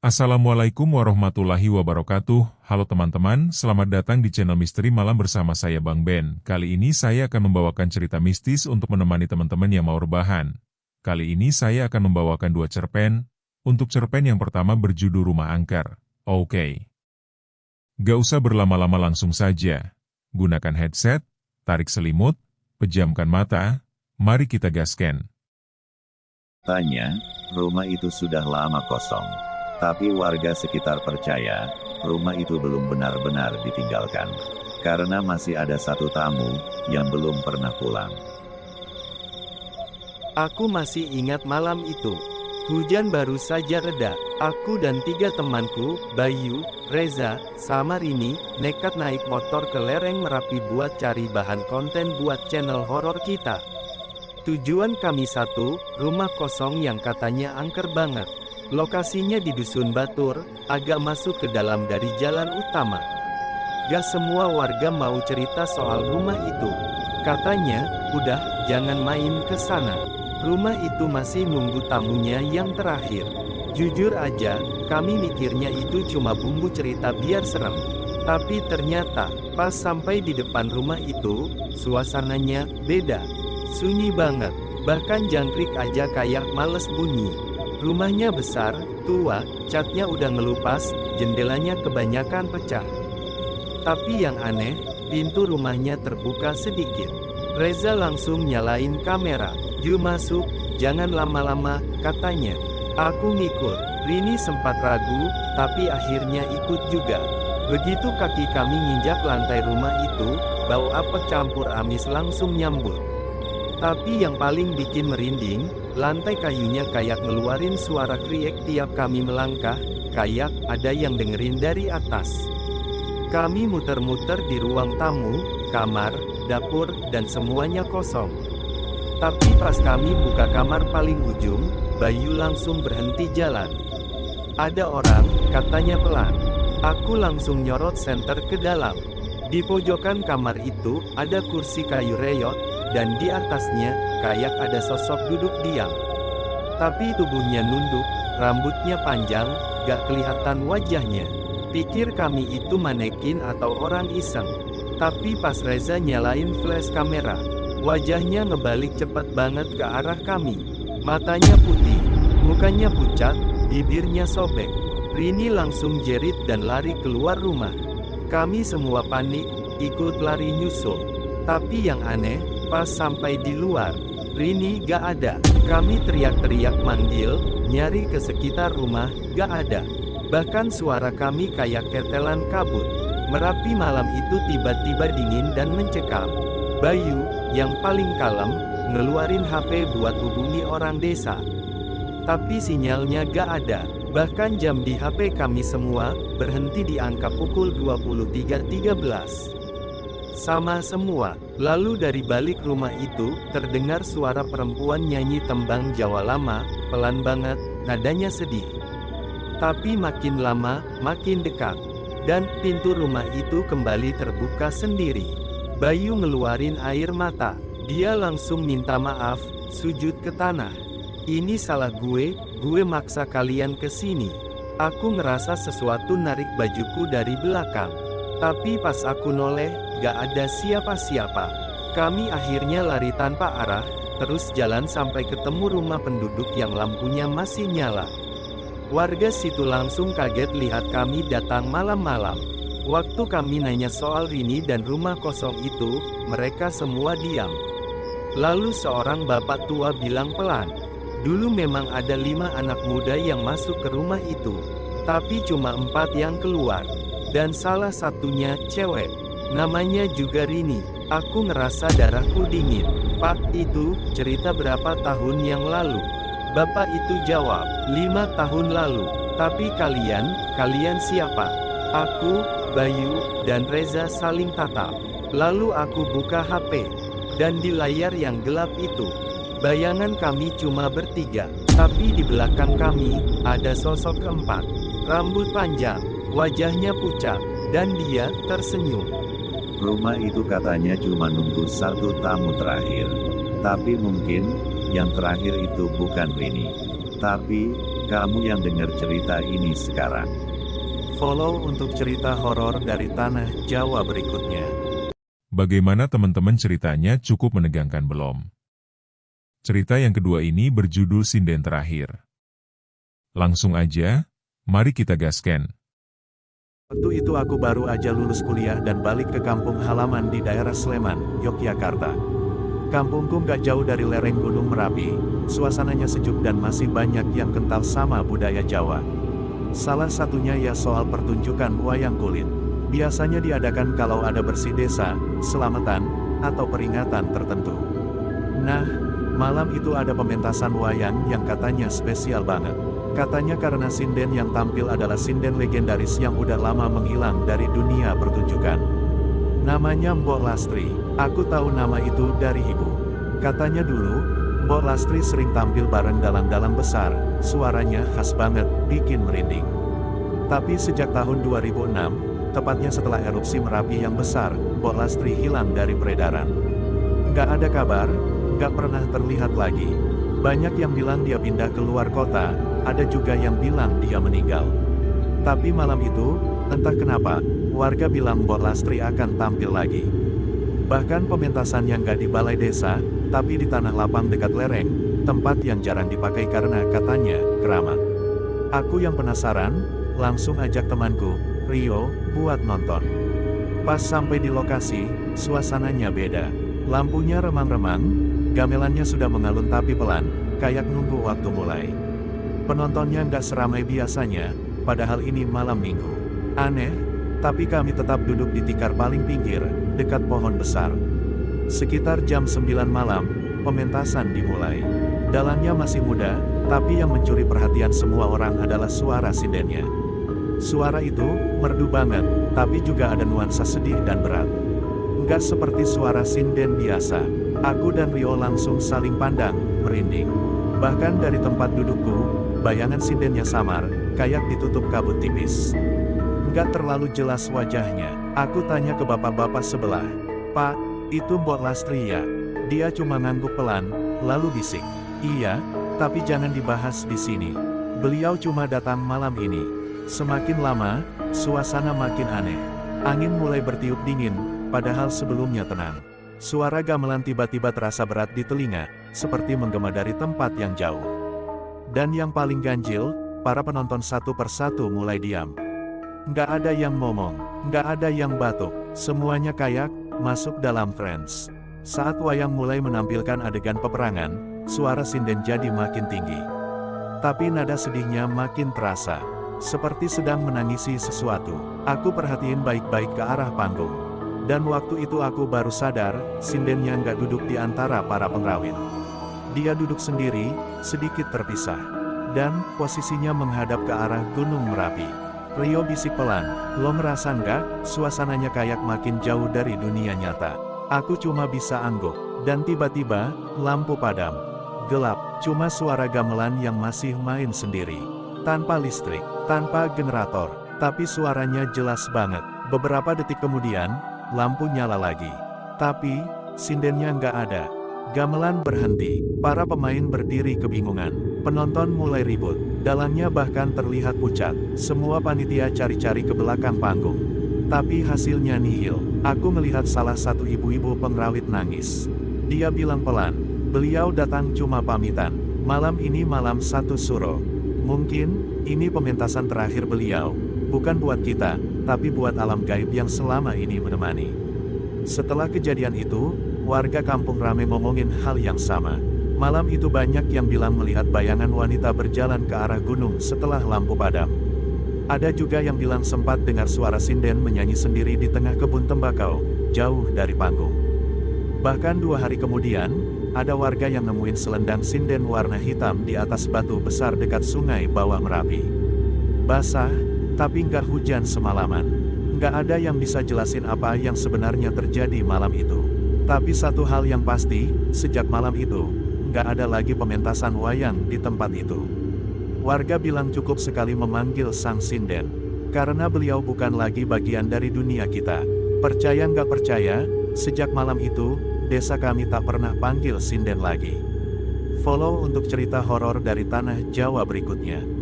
Assalamualaikum warahmatullahi wabarakatuh. Halo teman-teman, selamat datang di channel Misteri Malam bersama saya Bang Ben. Kali ini saya akan membawakan cerita mistis untuk menemani teman-teman yang mau rebahan. Kali ini saya akan membawakan dua cerpen. Untuk cerpen yang pertama berjudul Rumah Angker. Oke. Gak usah berlama-lama, langsung saja. Gunakan headset, tarik selimut, pejamkan mata, mari kita gasken. Tanya, rumah itu sudah lama kosong. Tapi warga sekitar percaya, rumah itu belum benar-benar ditinggalkan. Karena masih ada satu tamu, yang belum pernah pulang. Aku masih ingat malam itu. Hujan baru saja reda. Aku dan 3 temanku, Bayu, Reza, sama Rini, nekat naik motor ke lereng Merapi buat cari bahan konten buat channel horor kita. Tujuan kami satu, rumah kosong yang katanya angker banget. Lokasinya di Dusun Batur, agak masuk ke dalam dari jalan utama. Gak semua warga mau cerita soal rumah itu. Katanya, udah, jangan main ke sana. Rumah itu masih nunggu tamunya yang terakhir. Jujur aja, kami mikirnya itu cuma bumbu cerita biar serem. Tapi ternyata, pas sampai di depan rumah itu, suasananya beda. Sunyi banget, bahkan jangkrik aja kayak males bunyi. Rumahnya besar, tua, catnya udah ngelupas, jendelanya kebanyakan pecah. Tapi yang aneh, pintu rumahnya terbuka sedikit. Reza langsung nyalain kamera. "Yuk masuk, jangan lama-lama," katanya. Aku ngikut. Rini sempat ragu, tapi akhirnya ikut juga. Begitu kaki kami nginjak lantai rumah itu, bau apek campur amis langsung nyambut. Tapi yang paling bikin merinding, lantai kayunya kayak ngeluarin suara kriek tiap kami melangkah, kayak ada yang dengerin dari atas. Kami muter-muter di ruang tamu, kamar, dapur, dan semuanya kosong. Tapi pas kami buka kamar paling ujung, Bayu langsung berhenti jalan. "Ada orang," katanya pelan. Aku langsung nyorot senter ke dalam. Di pojokan kamar itu, ada kursi kayu reyot, dan di atasnya, kayak ada sosok duduk diam. Tapi tubuhnya nunduk, rambutnya panjang, gak kelihatan wajahnya. Pikir kami itu manekin atau orang iseng. Tapi pas Reza nyalain flash kamera, wajahnya ngebalik cepet banget ke arah kami. Matanya putih, mukanya pucat, bibirnya sobek. Rini langsung jerit dan lari keluar rumah. Kami semua panik, ikut lari nyusul. Tapi yang aneh, pas sampai di luar, Rini gak ada. Kami teriak-teriak manggil, nyari ke sekitar rumah, gak ada. Bahkan suara kami kayak ketelan kabut. Merapi malam itu tiba-tiba dingin dan mencekam. Bayu, yang paling kalem, ngeluarin HP buat hubungi orang desa. Tapi sinyalnya gak ada. Bahkan jam di HP kami semua, berhenti di angka pukul 23.13. Sama semua. Lalu dari balik rumah itu, terdengar suara perempuan nyanyi tembang Jawa lama, pelan banget, nadanya sedih. Tapi makin lama, makin dekat. Dan pintu rumah itu kembali terbuka sendiri. Bayu ngeluarin air mata. Dia langsung minta maaf, sujud ke tanah. "Ini salah gue maksa kalian ke sini. Aku ngerasa sesuatu narik bajuku dari belakang. Tapi pas aku noleh, gak ada siapa-siapa. Kami akhirnya lari tanpa arah, terus jalan sampai ketemu rumah penduduk yang lampunya masih nyala. Warga situ langsung kaget lihat kami datang malam-malam. Waktu kami nanya soal Rini dan rumah kosong itu, mereka semua diam. Lalu seorang bapak tua bilang pelan, "Dulu memang ada 5 anak muda yang masuk ke rumah itu. Tapi cuma 4 yang keluar. Dan salah satunya cewek. Namanya juga Rini." Aku ngerasa darahku dingin. "Pak, itu cerita berapa tahun yang lalu?" Bapak itu jawab, 5 tahun lalu. "Tapi kalian siapa?" Aku, Bayu, dan Reza saling tatap. Lalu aku buka HP. Dan di layar yang gelap itu, bayangan kami cuma bertiga. Tapi di belakang kami, ada sosok keempat. Rambut panjang, wajahnya pucat, dan dia tersenyum. Rumah itu katanya cuma nunggu satu tamu terakhir. Tapi mungkin, yang terakhir itu bukan Rini. Tapi, Kamu yang dengar cerita ini sekarang. Follow untuk cerita horor dari Tanah Jawa berikutnya. Bagaimana teman-teman ceritanya cukup menegangkan belum? Cerita yang kedua ini berjudul Sinden Terakhir. Langsung aja, mari kita gasken. Waktu itu aku baru aja lulus kuliah dan balik ke kampung halaman di daerah Sleman, Yogyakarta. Kampungku gak jauh dari lereng Gunung Merapi, suasananya sejuk dan masih banyak yang kental sama budaya Jawa. Salah satunya ya soal pertunjukan wayang kulit. Biasanya diadakan kalau ada bersih desa, selamatan, atau peringatan tertentu. Nah, malam itu ada pementasan wayang yang katanya spesial banget. Katanya karena sinden yang tampil adalah sinden legendaris yang udah lama menghilang dari dunia pertunjukan. Namanya Mbok Lastri. Aku tahu nama itu dari ibu. Katanya dulu, Mbok Lastri sering tampil bareng dalang-dalang besar, suaranya khas banget, bikin merinding. Tapi sejak tahun 2006, tepatnya setelah erupsi Merapi yang besar, Mbok Lastri hilang dari peredaran. Nggak ada kabar, nggak pernah terlihat lagi. Banyak yang bilang dia pindah ke luar kota, ada juga yang bilang dia meninggal. Tapi malam itu, entah kenapa, warga bilang Mbok Lastri akan tampil lagi. Bahkan pementasannya nggak di balai desa, tapi di tanah lapang dekat lereng, tempat yang jarang dipakai karena katanya keramat. Aku yang penasaran, langsung ajak temanku, Rio, buat nonton. Pas sampai di lokasi, suasananya beda. Lampunya remang-remang, gamelannya sudah mengalun tapi pelan, kayak nunggu waktu mulai. Penontonnya nggak seramai biasanya, padahal ini malam minggu. Aneh, tapi kami tetap duduk di tikar paling pinggir, dekat pohon besar. Sekitar jam 9 malam, pementasan dimulai. Dalangnya masih muda, tapi yang mencuri perhatian semua orang adalah suara sindennya. Suara itu, merdu banget, tapi juga ada nuansa sedih dan berat. Nggak seperti suara sinden biasa. Aku dan Rio langsung saling pandang, merinding. Bahkan dari tempat dudukku, bayangan sindennya samar, kayak ditutup kabut tipis. Nggak terlalu jelas wajahnya. Aku tanya ke bapak-bapak sebelah, "Pak, itu Mbok Lastri ya?" Dia cuma ngangguk pelan, lalu bisik, "Iya, tapi jangan dibahas di sini. Beliau cuma datang malam ini." Semakin lama, suasana makin aneh. Angin mulai bertiup dingin, padahal sebelumnya tenang. Suara gamelan tiba-tiba terasa berat di telinga, seperti menggema dari tempat yang jauh. Dan yang paling ganjil, para penonton satu persatu mulai diam. Nggak ada yang ngomong, nggak ada yang batuk, semuanya kayak masuk dalam trance. Saat wayang mulai menampilkan adegan peperangan, suara sinden jadi makin tinggi. Tapi nada sedihnya makin terasa, seperti sedang menangisi sesuatu. Aku perhatiin baik-baik ke arah panggung. Dan waktu itu aku baru sadar, sindennya nggak duduk di antara para pengrawit. Dia duduk sendiri, sedikit terpisah. Dan, posisinya menghadap ke arah Gunung Merapi. Rio bisik pelan, "Lo ngerasa nggak, suasananya kayak makin jauh dari dunia nyata?" Aku cuma bisa angguk. Dan tiba-tiba, lampu padam. Gelap, cuma suara gamelan yang masih main sendiri. Tanpa listrik, tanpa generator, tapi suaranya jelas banget. Beberapa detik kemudian, lampu nyala lagi. Tapi, sindennya nggak ada. Gamelan berhenti, para pemain berdiri kebingungan. Penonton mulai ribut, dalangnya bahkan terlihat pucat. Semua panitia cari-cari ke belakang panggung. Tapi hasilnya nihil. Aku melihat salah satu ibu-ibu pengrawit nangis. Dia bilang pelan, "Beliau datang cuma pamitan. Malam ini malam satu suro. Mungkin, ini pementasan terakhir beliau. Bukan buat kita, tapi buat alam gaib yang selama ini menemani." Setelah kejadian itu, warga kampung ramai ngomongin hal yang sama. Malam itu banyak yang bilang melihat bayangan wanita berjalan ke arah gunung setelah lampu padam. Ada juga yang bilang sempat dengar suara sinden menyanyi sendiri di tengah kebun tembakau, jauh dari panggung. Bahkan 2 hari kemudian, ada warga yang nemuin selendang sinden warna hitam di atas batu besar dekat sungai bawah Merapi. Basah, tapi nggak hujan semalaman. Nggak ada yang bisa jelasin apa yang sebenarnya terjadi malam itu. Tapi satu hal yang pasti, sejak malam itu, nggak ada lagi pementasan wayang di tempat itu. Warga bilang cukup sekali memanggil sang sinden, karena beliau bukan lagi bagian dari dunia kita. Percaya nggak percaya, sejak malam itu, desa kami tak pernah panggil sinden lagi. Follow untuk cerita horor dari Tanah Jawa berikutnya.